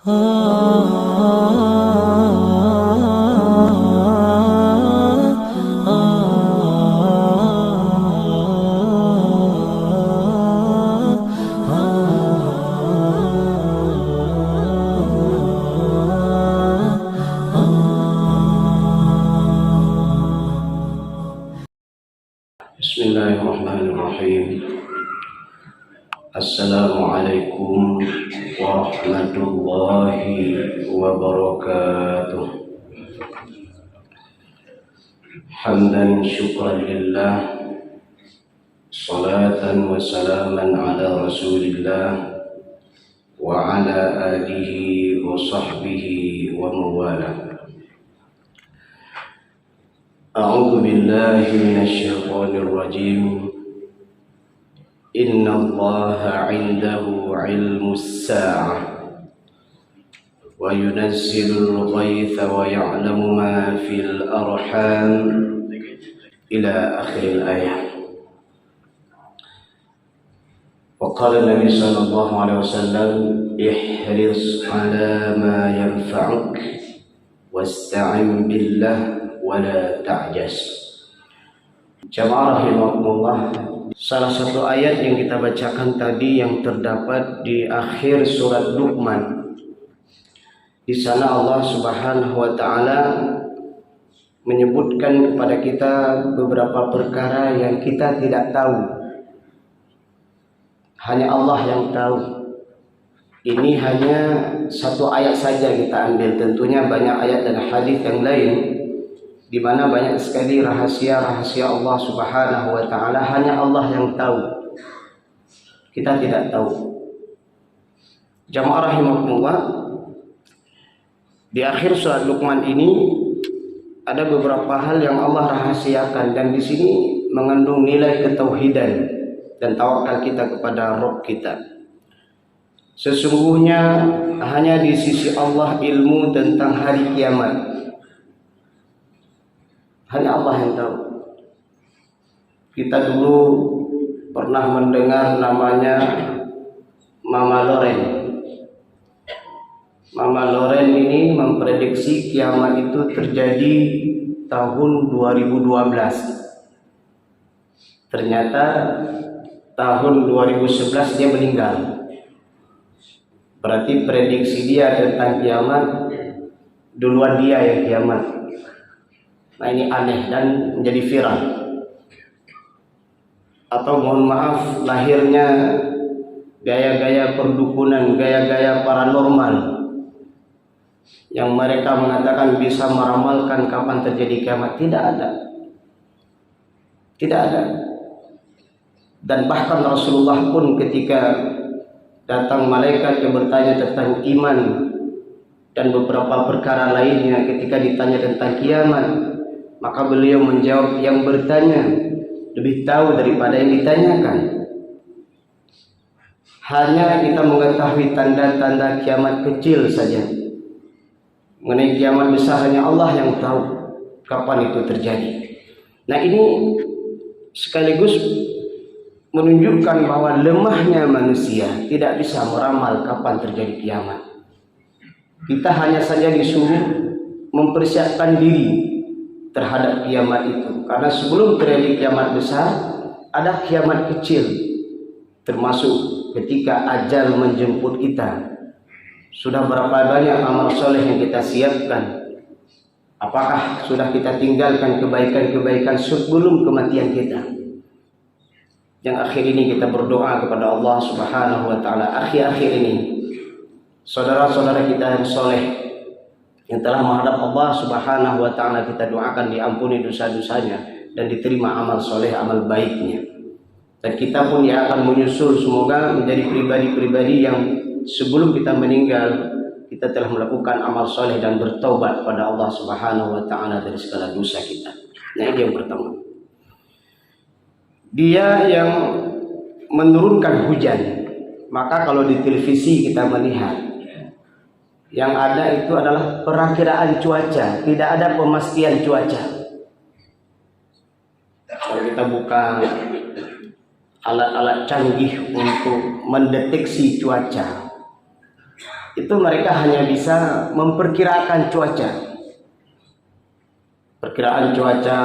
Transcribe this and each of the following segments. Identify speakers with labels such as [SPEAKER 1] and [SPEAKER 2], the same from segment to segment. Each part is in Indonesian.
[SPEAKER 1] Bismillahirrahmanirrahim. Assalamualaikum warahmatullahi wabarakatuh. Hamdan syukran lillah, salatan wa salaman ala rasulillah wa ala alihi wa sahbihi wa mawalah. A'udzu billahi minasyaitonir rajim. Inna Allaha 'indahu 'ilmus sa'ah wa yunazzilul ghaitha wa ya'lamu ma fil arham ila akhiril ayat. Wa qala Nabi sallallahu alaihi wasallam, ihris 'ala ma yanfa'uk wasta'in billah wala ta'jas. Jamaah rahimakumullah, salah satu ayat yang kita bacakan tadi yang terdapat di akhir surat Luqman. Di sana Allah Subhanahu wa taala menyebutkan kepada kita beberapa perkara yang kita tidak tahu. Hanya Allah yang tahu. Ini hanya satu ayat saja kita ambil. Tentunya banyak ayat dan hadis yang lain di mana banyak sekali rahasia-rahasia Allah Subhanahu wa taala, hanya Allah yang tahu. Kita tidak tahu. Jamaah rahimakumullah, di akhir surat Luqman ini ada beberapa hal yang Allah rahasiakan, dan di sini mengandung nilai ketauhidan dan tawakal kita kepada Rabb kita. Sesungguhnya hanya di sisi Allah ilmu tentang hari kiamat. Hanya Allah yang tahu. Kita dulu pernah mendengar namanya Mama Loren. Mama Loren ini memprediksi kiamat itu terjadi tahun 2012. Ternyata tahun 2011 dia meninggal. Berarti prediksi dia tentang kiamat duluan dia yang kiamat. Nah, ini aneh dan menjadi viral. Atau mohon maaf, lahirnya gaya-gaya perdukunan, gaya-gaya paranormal yang mereka mengatakan bisa meramalkan kapan terjadi kiamat. Tidak ada. Tidak ada. Dan bahkan Rasulullah pun ketika datang malaikat yang bertanya tentang iman dan beberapa perkara lainnya, ketika ditanya tentang kiamat, maka beliau menjawab, yang bertanya lebih tahu daripada yang ditanyakan. Hanya kita mengetahui tanda-tanda kiamat kecil saja. Mengenai kiamat besar hanya Allah yang tahu kapan itu terjadi. Nah, ini sekaligus menunjukkan bahwa lemahnya manusia, tidak bisa meramal kapan terjadi kiamat. Kita hanya saja disuruh mempersiapkan diri terhadap kiamat itu, karena sebelum terjadi kiamat besar ada kiamat kecil, termasuk ketika ajal menjemput kita. Sudah berapa banyak amal soleh yang kita siapkan? Apakah sudah kita tinggalkan kebaikan-kebaikan sebelum kematian kita? Yang akhir ini kita berdoa kepada Allah Subhanahu wa taala, akhir-akhir ini saudara-saudara kita yang soleh yang telah menghadap Allah Subhanahu wa taala, kita doakan diampuni dosa-dosanya dan diterima amal soleh, amal baiknya. Dan kita pun yang akan menyusul semoga menjadi pribadi-pribadi yang sebelum kita meninggal kita telah melakukan amal soleh dan bertaubat pada Allah Subhanahu wa taala dari segala dosa kita. Nah, ini yang pertama. Dia yang menurunkan hujan. Maka kalau di televisi kita melihat, yang ada itu adalah perakiraan cuaca, tidak ada pemastian cuaca. Kalau kita buka alat-alat canggih untuk mendeteksi cuaca, itu mereka hanya bisa memperkirakan cuaca. Perkiraan cuaca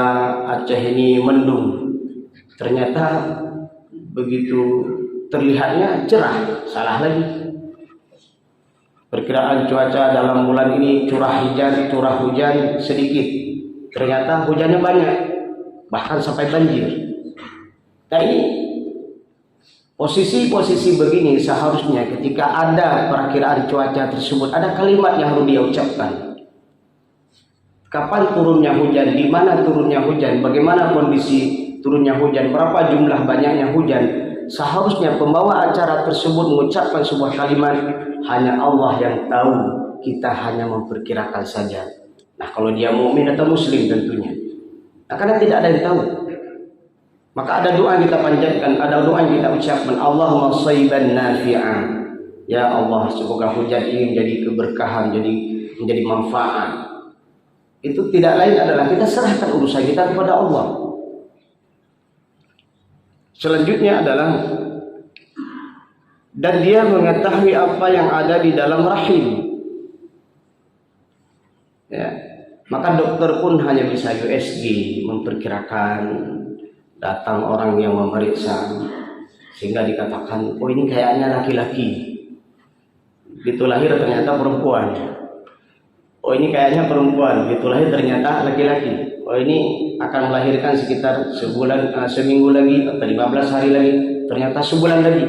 [SPEAKER 1] Aceh ini mendung, ternyata begitu terlihatnya cerah, salah lagi. Perkiraan cuaca dalam bulan ini curah hujan sedikit, ternyata hujannya banyak, bahkan sampai banjir. Nah, ini posisi-posisi begini seharusnya ketika ada perakiraan cuaca tersebut ada kalimat yang harus dia ucapkan. Kapan turunnya hujan, di mana turunnya hujan, bagaimana kondisi turunnya hujan, berapa jumlah banyaknya hujan. Seharusnya pembawa acara tersebut mengucapkan sebuah kalimat, hanya Allah yang tahu, kita hanya memperkirakan saja. Nah, kalau dia mukmin atau muslim tentunya. Nah, karena tidak ada yang tahu, maka ada doa yang kita panjatkan, ada doa yang kita ucapkan, Allahumma shayban nafi'an. Ya Allah, semoga hujan ini menjadi keberkahan, menjadi manfaat. Itu tidak lain adalah kita serahkan urusan kita kepada Allah. Selanjutnya adalah, dan dia mengetahui apa yang ada di dalam rahim. Ya, maka dokter pun hanya bisa USG memperkirakan, datang orang yang memeriksa sehingga dikatakan, oh ini kayaknya laki-laki. Begitu lahir ternyata perempuan. Oh ini kayaknya perempuan. Begitu lahir ternyata laki-laki. Oh ini akan melahirkan sekitar seminggu lagi atau 15 hari lagi, ternyata sebulan lagi.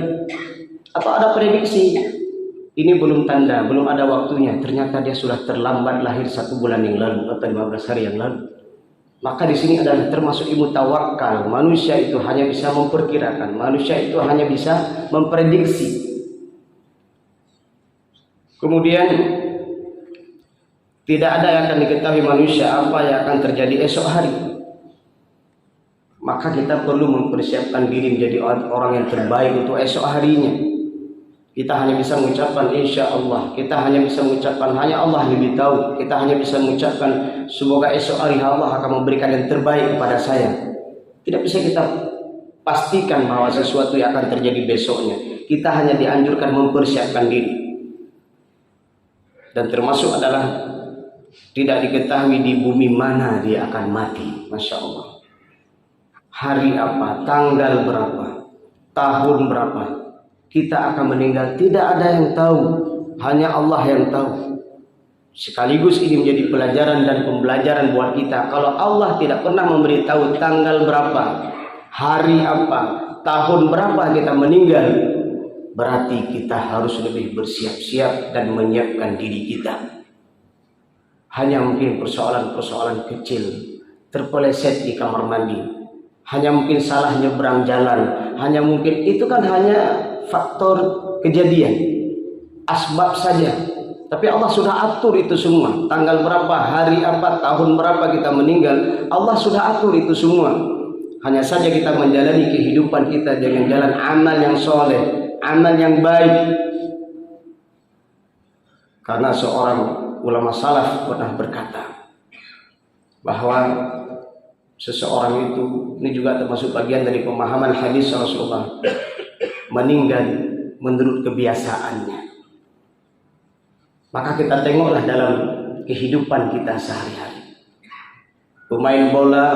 [SPEAKER 1] Atau ada prediksi, ini belum tanda, belum ada waktunya, ternyata dia sudah terlambat lahir 1 bulan yang lalu atau 15 hari yang lalu. Maka di sini adalah termasuk ilmu tawakal. Manusia itu hanya bisa memperkirakan, manusia itu hanya bisa memprediksi. Kemudian tidak ada yang akan diketahui manusia apa yang akan terjadi esok hari. Maka kita perlu mempersiapkan diri menjadi orang yang terbaik untuk esok harinya. Kita hanya bisa mengucapkan insya Allah. Kita hanya bisa mengucapkan hanya Allah lebih tahu. Kita hanya bisa mengucapkan semoga esok hari Allah akan memberikan yang terbaik kepada saya. Tidak bisa kita pastikan bahwa sesuatu yang akan terjadi besoknya. Kita hanya dianjurkan mempersiapkan diri. Dan termasuk adalah tidak diketahui di bumi mana dia akan mati. Masya Allah. Hari apa, tanggal berapa, tahun berapa kita akan meninggal, tidak ada yang tahu, hanya Allah yang tahu. Sekaligus ini menjadi pelajaran dan pembelajaran buat kita. Kalau Allah tidak pernah memberitahu tanggal berapa, hari apa, tahun berapa kita meninggal, berarti kita harus lebih bersiap-siap dan menyiapkan diri kita. Hanya mungkin persoalan-persoalan kecil, terpeleset di kamar mandi, hanya mungkin salah nyebrang jalan, hanya mungkin itu kan hanya faktor kejadian, asbab saja. Tapi Allah sudah atur itu semua. Tanggal berapa, hari apa, tahun berapa kita meninggal, Allah sudah atur itu semua. Hanya saja kita menjalani kehidupan kita dengan jalan amal yang soleh, amal yang baik. Karena seorang ulama salaf pernah berkata bahwa seseorang itu, ini juga termasuk bagian dari pemahaman hadis Rasulullah, meninggal menurut kebiasaannya. Maka kita tengoklah dalam kehidupan kita sehari-hari. Pemain bola,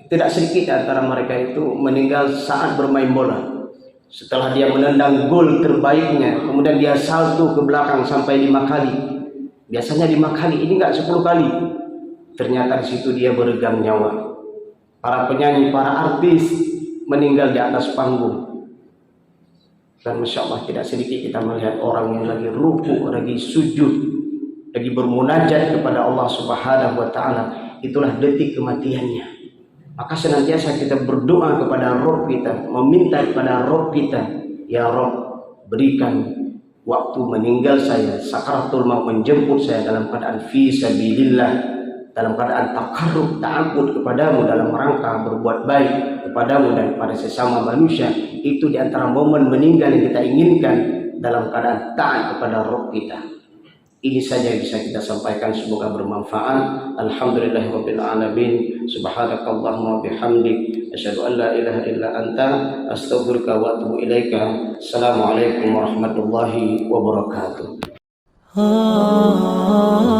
[SPEAKER 1] tidak sedikit antara mereka itu meninggal saat bermain bola. Setelah dia menendang gol terbaiknya, kemudian dia salto ke belakang sampai 5 kali. Biasanya 5 kali, ini enggak 10 kali. Ternyata di situ dia beregang nyawa. Para penyanyi, para artis meninggal di atas panggung. Dan Masya Allah, tidak sedikit kita melihat orang yang lagi ruku, lagi sujud, lagi bermunajat kepada Allah Subhanahu wa Ta'ala. Itulah detik kematiannya. Maka senantiasa kita berdoa kepada Rabb kita, meminta kepada Rabb kita, ya Rabb, berikan waktu meninggal saya, sakaratul maut menjemput saya dalam keadaan fi sabilillah, dalam keadaan takarrub, ta'abbud kepadamu, dalam rangka berbuat baik kepadamu dan kepada sesama manusia. Itu di antara momen meninggal yang kita inginkan dalam keadaan taat kepada Rabb kita. Ini saja yang bisa kita sampaikan, semoga bermanfaat. Alhamdulillahirabbil alamin. Subhanakallahumma bihamdik, asyhadu an la ilaha illa anta, astaghfiruka wa atubu ilaika. Assalamualaikum warahmatullahi wabarakatuh.
[SPEAKER 2] ah.